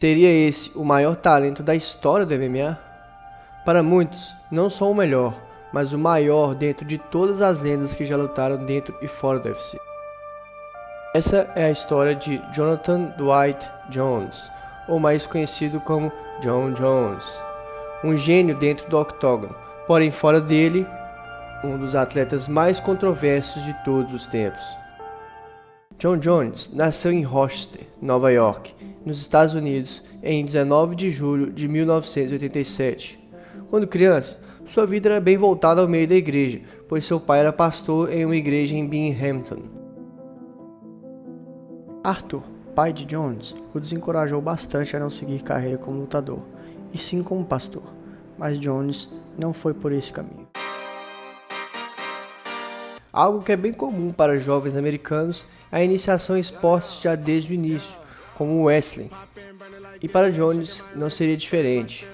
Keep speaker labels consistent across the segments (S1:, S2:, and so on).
S1: Seria esse o maior talento da história do MMA? Para muitos, não só o melhor, mas o maior dentro de todas as lendas que já lutaram dentro e fora do UFC. Essa é a história de Jonathan Dwight Jones, ou mais conhecido como Jon Jones. Um gênio dentro do octógono, porém fora dele, um dos atletas mais controversos de todos os tempos. Jon Jones nasceu em Rochester, Nova York, nos Estados Unidos, em 19 de julho de 1987. Quando criança, sua vida era bem voltada ao meio da igreja, pois seu pai era pastor em uma igreja em Binghamton. Arthur, pai de Jones, o desencorajou bastante a não seguir carreira como lutador, e sim como pastor, mas Jones não foi por esse caminho. Algo que é bem comum para jovens americanos é a iniciação em esportes já desde o início, como o wrestling, e para Jones não seria diferente.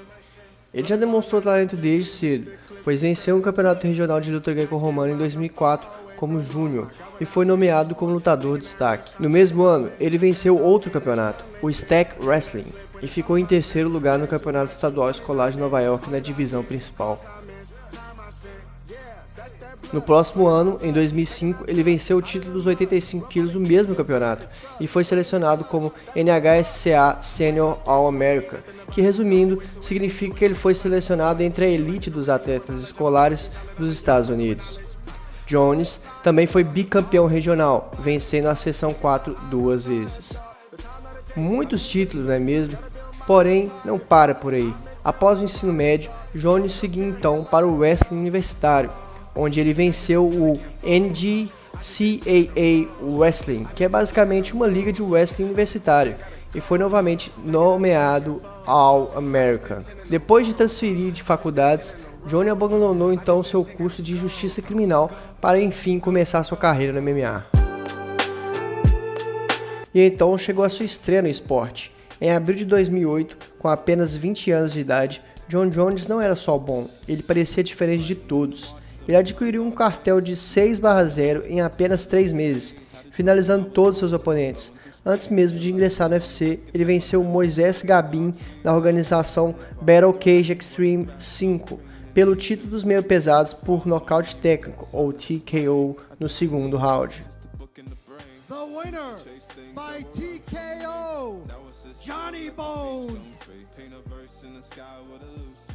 S1: Ele já demonstrou talento desde cedo, pois venceu um campeonato regional de luta greco-romana em 2004 como júnior e foi nomeado como lutador de destaque. No mesmo ano, ele venceu outro campeonato, o Stack Wrestling, e ficou em terceiro lugar no Campeonato Estadual Escolar de Nova York na divisão principal. No próximo ano, em 2005, ele venceu o título dos 85 quilos do mesmo campeonato e foi selecionado como NHSCA Senior All-America, que, resumindo, significa que ele foi selecionado entre a elite dos atletas escolares dos Estados Unidos. Jones também foi bicampeão regional, vencendo a seção 4 duas vezes. Muitos títulos, não é mesmo? Porém, não para por aí. Após o ensino médio, Jones seguiu então para o wrestling universitário, onde ele venceu o NGCAA Wrestling, que é basicamente uma liga de wrestling universitário, e foi novamente nomeado All-American. Depois de transferir de faculdades, Johnny abandonou então seu curso de justiça criminal para enfim começar sua carreira no MMA. E então chegou a sua estreia no esporte. Em abril de 2008, com apenas 20 anos de idade, Jon Jones não era só bom, ele parecia diferente de todos. Ele adquiriu um cartel de 6/0 em apenas 3 meses, finalizando todos seus oponentes. Antes mesmo de ingressar no UFC, ele venceu Moisés Gabin da organização Battle Cage Extreme 5 pelo título dos meio pesados por nocaute técnico, ou TKO, no segundo round.
S2: The winner by TKO, Johnny Bones.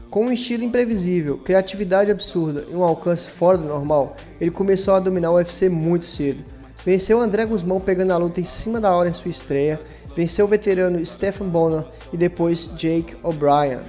S1: Com um estilo imprevisível, criatividade absurda e um alcance fora do normal, ele começou a dominar o UFC muito cedo. Venceu André Guzmão pegando a luta em cima da hora em sua estreia, venceu o veterano Stephen Bonner e depois Jake O'Brien.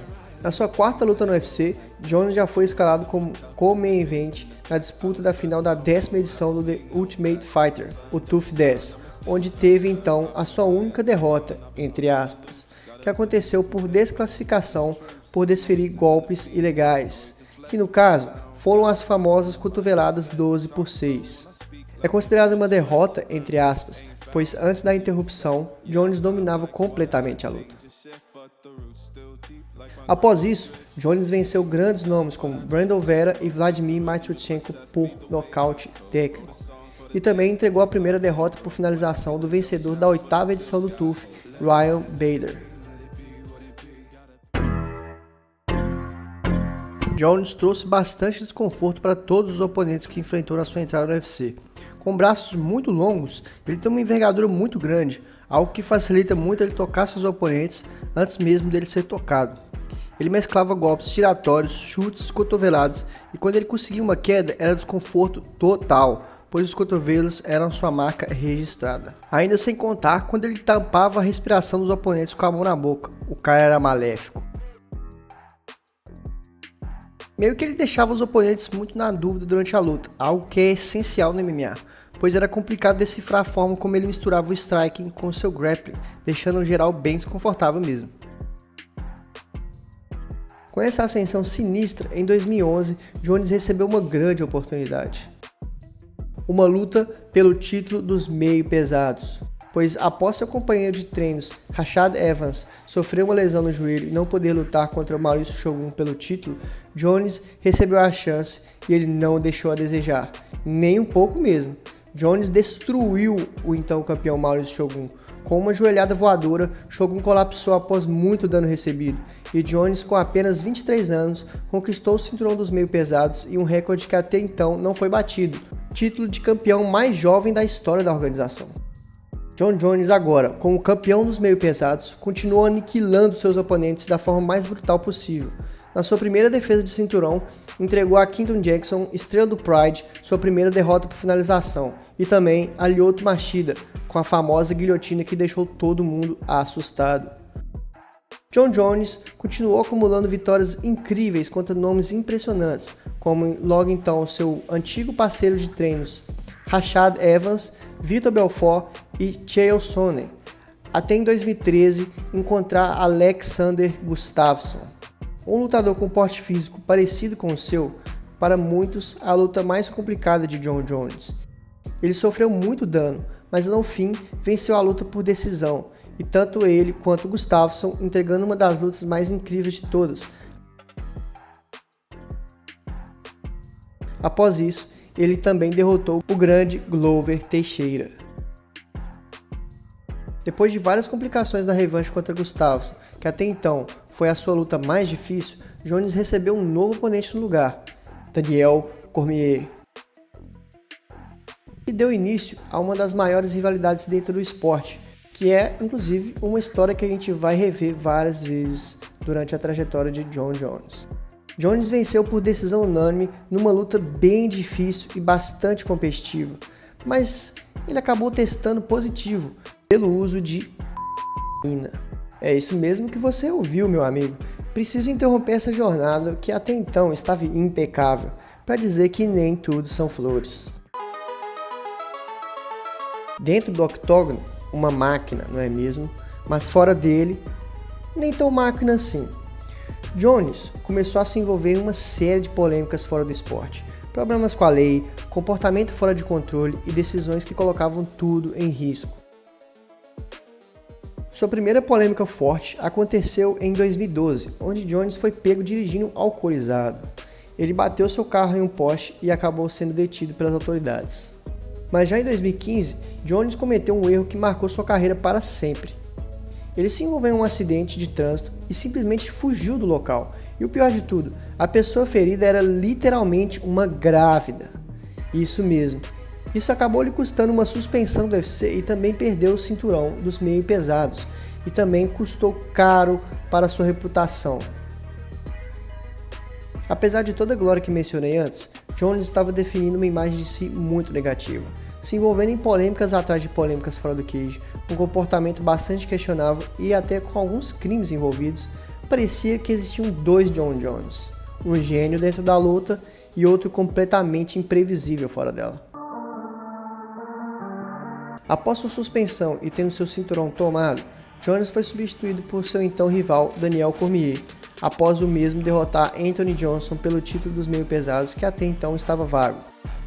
S1: Na sua quarta luta no UFC, Jones já foi escalado como co-main event na disputa da final da 10ª edição do The Ultimate Fighter, o TUF 10, onde teve então a sua única derrota, entre aspas, que aconteceu por desclassificação por desferir golpes ilegais, que no caso foram as famosas cotoveladas 12/6. É considerada uma derrota, entre aspas, pois antes da interrupção, Jones dominava completamente a luta. Após isso, Jones venceu grandes nomes como Brandon Vera e Vladimir Matyuchenko por nocaute técnico, e também entregou a primeira derrota por finalização do vencedor da 8ª edição do TUF, Ryan Bader. Jones trouxe bastante desconforto para todos os oponentes que enfrentou na sua entrada no UFC. Com braços muito longos, ele tem uma envergadura muito grande, algo que facilita muito ele tocar seus oponentes antes mesmo dele ser tocado. Ele mesclava golpes giratórios, chutes, cotoveladas, e quando ele conseguia uma queda era desconforto total, pois os cotovelos eram sua marca registrada. Ainda sem contar quando ele tampava a respiração dos oponentes com a mão na boca, o cara era maléfico. Meio que ele deixava os oponentes muito na dúvida durante a luta, algo que é essencial no MMA, pois era complicado decifrar a forma como ele misturava o striking com o seu grappling, deixando o geral bem desconfortável mesmo. Com essa ascensão sinistra, em 2011, Jones recebeu uma grande oportunidade. Uma luta pelo título dos meio pesados, pois após seu companheiro de treinos, Rashad Evans, sofrer uma lesão no joelho e não poder lutar contra Mauricio Shogun pelo título, Jones recebeu a chance e ele não deixou a desejar, nem um pouco mesmo. Jones destruiu o então campeão Mauricio Shogun, Com uma joelhada voadora, Shogun colapsou após muito dano recebido, e Jones, com apenas 23 anos, conquistou o cinturão dos meio pesados e um recorde que até então não foi batido, título de campeão mais jovem da história da organização. Jon Jones agora, como campeão dos meio pesados, continuou aniquilando seus oponentes da forma mais brutal possível. Na sua primeira defesa de cinturão, entregou a Keaton Jackson, estrela do Pride, sua primeira derrota por finalização, e também a Lyoto Machida, com a famosa guilhotina que deixou todo mundo assustado. Jon Jones continuou acumulando vitórias incríveis contra nomes impressionantes, como logo então seu antigo parceiro de treinos, Rashad Evans, Vitor Belfort e Chael Sonnen, até em 2013 encontrar Alexander Gustafsson. Um lutador com porte físico parecido com o seu, para muitos a luta mais complicada de Jon Jones. Ele sofreu muito dano, mas no fim venceu a luta por decisão, e tanto ele quanto Gustafsson entregando uma das lutas mais incríveis de todas. Após isso, ele também derrotou o grande Glover Teixeira. Depois de várias complicações na revanche contra Gustafsson, que até então foi a sua luta mais difícil, Jones recebeu um novo oponente no lugar, Daniel Cormier, e deu início a uma das maiores rivalidades dentro do esporte, que é inclusive uma história que a gente vai rever várias vezes durante a trajetória de Jon Jones. Jones venceu por decisão unânime numa luta bem difícil e bastante competitiva, mas ele acabou testando positivo pelo uso de cocaína. É isso mesmo que você ouviu, meu amigo. Preciso interromper essa jornada que até então estava impecável, para dizer que nem tudo são flores. Dentro do octógono, uma máquina, não é mesmo? Mas fora dele, nem tão máquina assim. Jones começou a se envolver em uma série de polêmicas fora do esporte, problemas com a lei, comportamento fora de controle e decisões que colocavam tudo em risco. Sua primeira polêmica forte aconteceu em 2012, onde Jones foi pego dirigindo alcoolizado. Ele bateu seu carro em um poste e acabou sendo detido pelas autoridades. Mas já em 2015, Jones cometeu um erro que marcou sua carreira para sempre. Ele se envolveu em um acidente de trânsito e simplesmente fugiu do local. E o pior de tudo, a pessoa ferida era literalmente uma grávida. Isso mesmo. Isso acabou lhe custando uma suspensão do UFC e também perdeu o cinturão dos meio pesados. E também custou caro para sua reputação. Apesar de toda a glória que mencionei antes, Jones estava definindo uma imagem de si muito negativa, se envolvendo em polêmicas atrás de polêmicas fora do cage, um comportamento bastante questionável e até com alguns crimes envolvidos. Parecia que existiam dois Jon Jones, um gênio dentro da luta e outro completamente imprevisível fora dela. Após sua suspensão e tendo seu cinturão tomado, Jones foi substituído por seu então rival Daniel Cormier, após o mesmo derrotar Anthony Johnson pelo título dos meio pesados que até então estava vago.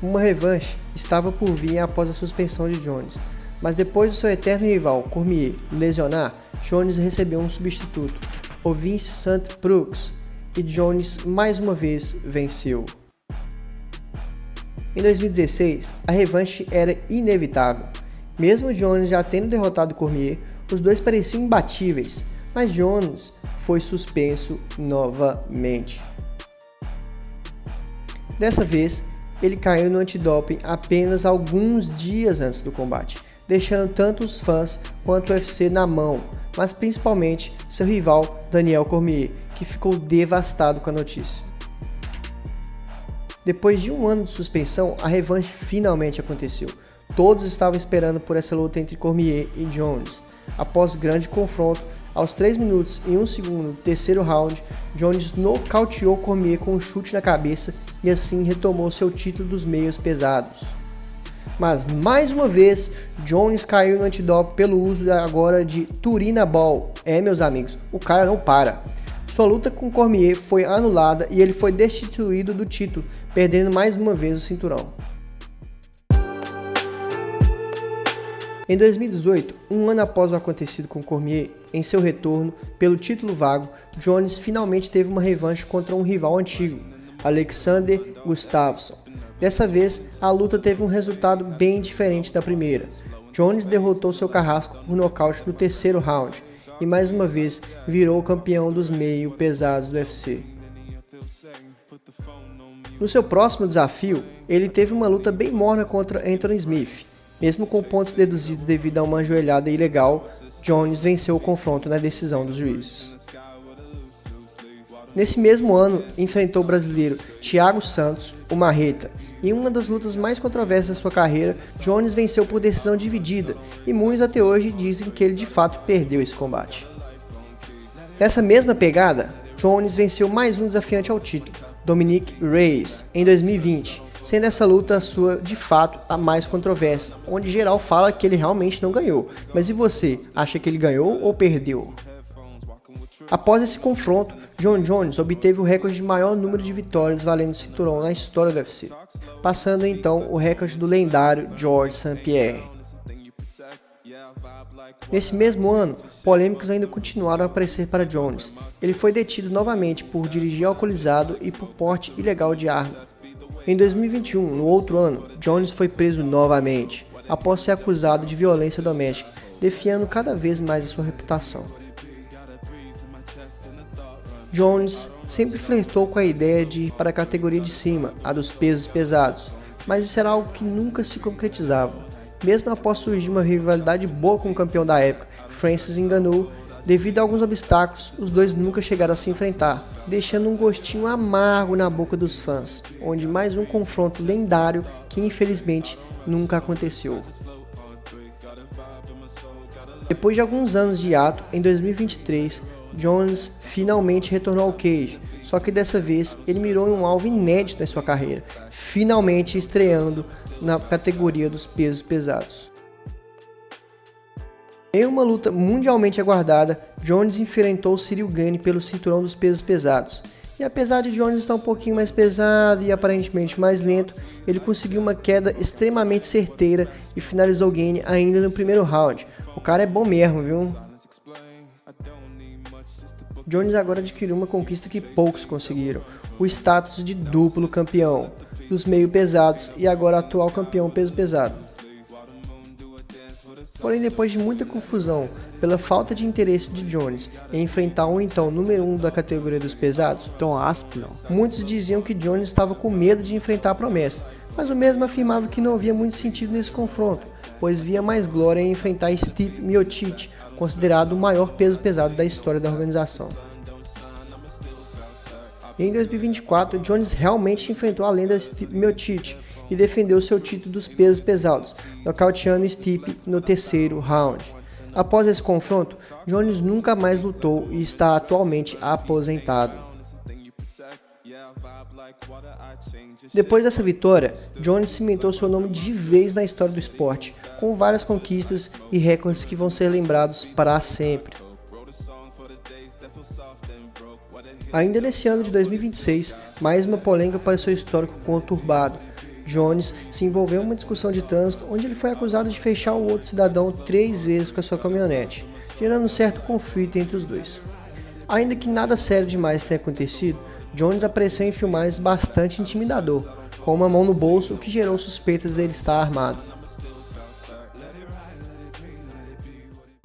S1: Uma revanche estava por vir após a suspensão de Jones, mas depois do seu eterno rival Cormier lesionar, Jones recebeu um substituto, o Vince St. Preux, e Jones mais uma vez venceu. Em 2016, a revanche era inevitável. Mesmo Jones já tendo derrotado Cormier, os dois pareciam imbatíveis, mas Jones foi suspenso novamente. Dessa vez, ele caiu no antidoping apenas alguns dias antes do combate, deixando tanto os fãs quanto o UFC na mão, mas principalmente seu rival Daniel Cormier, que ficou devastado com a notícia. Depois de um ano de suspensão, a revanche finalmente aconteceu. Todos estavam esperando por essa luta entre Cormier e Jones. Após grande confronto, aos 3 minutos e 1 segundo do terceiro round, Jones nocauteou Cormier com um chute na cabeça e assim retomou seu título dos meios pesados. Mas mais uma vez, Jones caiu no antidoping pelo uso agora de Turinabol. Meus amigos, o cara não para. Sua luta com Cormier foi anulada e ele foi destituído do título, perdendo mais uma vez o cinturão. Em 2018, um ano após o acontecido com Cormier, em seu retorno pelo título vago, Jones finalmente teve uma revanche contra um rival antigo, Alexander Gustafsson. Dessa vez, a luta teve um resultado bem diferente da primeira. Jones derrotou seu carrasco por nocaute no terceiro round e mais uma vez virou campeão dos meio pesados do UFC. No seu próximo desafio, ele teve uma luta bem morna contra Anthony Smith. Mesmo com pontos deduzidos devido a uma ajoelhada ilegal, Jones venceu o confronto na decisão dos juízes. Nesse mesmo ano, enfrentou o brasileiro Thiago Santos, o Marreta. Em uma das lutas mais controversas da sua carreira, Jones venceu por decisão dividida, e muitos até hoje dizem que ele de fato perdeu esse combate. Nessa mesma pegada, Jones venceu mais um desafiante ao título, Dominick Reyes, em 2020, sendo essa luta a sua, de fato, a mais controversa, onde geral fala que ele realmente não ganhou. Mas e você, acha que ele ganhou ou perdeu? Após esse confronto, Jon Jones obteve o recorde de maior número de vitórias valendo cinturão na história do UFC, passando então o recorde do lendário Georges St-Pierre. Nesse mesmo ano, polêmicas ainda continuaram a aparecer para Jones. Ele foi detido novamente por dirigir alcoolizado e por porte ilegal de arma. Em 2021, no outro ano, Jones foi preso novamente, após ser acusado de violência doméstica, defiando cada vez mais a sua reputação. Jones sempre flertou com a ideia de ir para a categoria de cima, a dos pesos pesados, mas isso era algo que nunca se concretizava. Mesmo após surgir uma rivalidade boa com o campeão da época, Francis Ngannou, devido a alguns obstáculos, os dois nunca chegaram a se enfrentar, deixando um gostinho amargo na boca dos fãs, onde mais um confronto lendário que infelizmente nunca aconteceu. Depois de alguns anos de hiato, em 2023, Jones finalmente retornou ao cage, só que dessa vez ele mirou em um alvo inédito em sua carreira, finalmente estreando na categoria dos pesos pesados. Em uma luta mundialmente aguardada, Jones enfrentou Ciryl Gane pelo cinturão dos pesos pesados. E apesar de Jones estar um pouquinho mais pesado e aparentemente mais lento, ele conseguiu uma queda extremamente certeira e finalizou Gane ainda no primeiro round. O cara é bom mesmo, viu? Jones agora adquiriu uma conquista que poucos conseguiram, o status de duplo campeão dos meio pesados e agora atual campeão peso pesado. Porém, depois de muita confusão pela falta de interesse de Jones em enfrentar o então número 1 da categoria dos pesados, Tom Aspinall, muitos diziam que Jones estava com medo de enfrentar a promessa, mas o mesmo afirmava que não havia muito sentido nesse confronto, pois via mais glória em enfrentar Stipe Miocic, considerado o maior peso pesado da história da organização. Em 2024, Jones realmente enfrentou a lenda Stipe Miocic e defendeu seu título dos pesos pesados, nocauteando Stipe no terceiro round. Após esse confronto, Jones nunca mais lutou e está atualmente aposentado. Depois dessa vitória, Jones cimentou seu nome de vez na história do esporte, com várias conquistas e recordes que vão ser lembrados para sempre. Ainda nesse ano de 2026, mais uma polêmica para seu histórico conturbado. Jones se envolveu em uma discussão de trânsito onde ele foi acusado de fechar o outro cidadão 3 vezes com a sua caminhonete, gerando um certo conflito entre os dois. Ainda que nada sério demais tenha acontecido, Jones apareceu em filmagens bastante intimidador, com uma mão no bolso, o que gerou suspeitas de ele estar armado.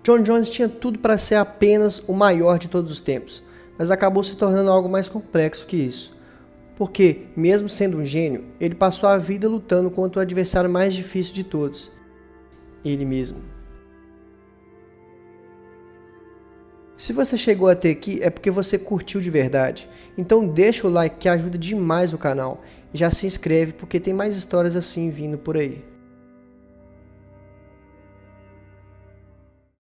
S1: Jon Jones tinha tudo para ser apenas o maior de todos os tempos, mas acabou se tornando algo mais complexo que isso. Porque, mesmo sendo um gênio, ele passou a vida lutando contra o adversário mais difícil de todos, ele mesmo. Se você chegou até aqui é porque você curtiu de verdade, então deixa o like que ajuda demais o canal e já se inscreve porque tem mais histórias assim vindo por aí.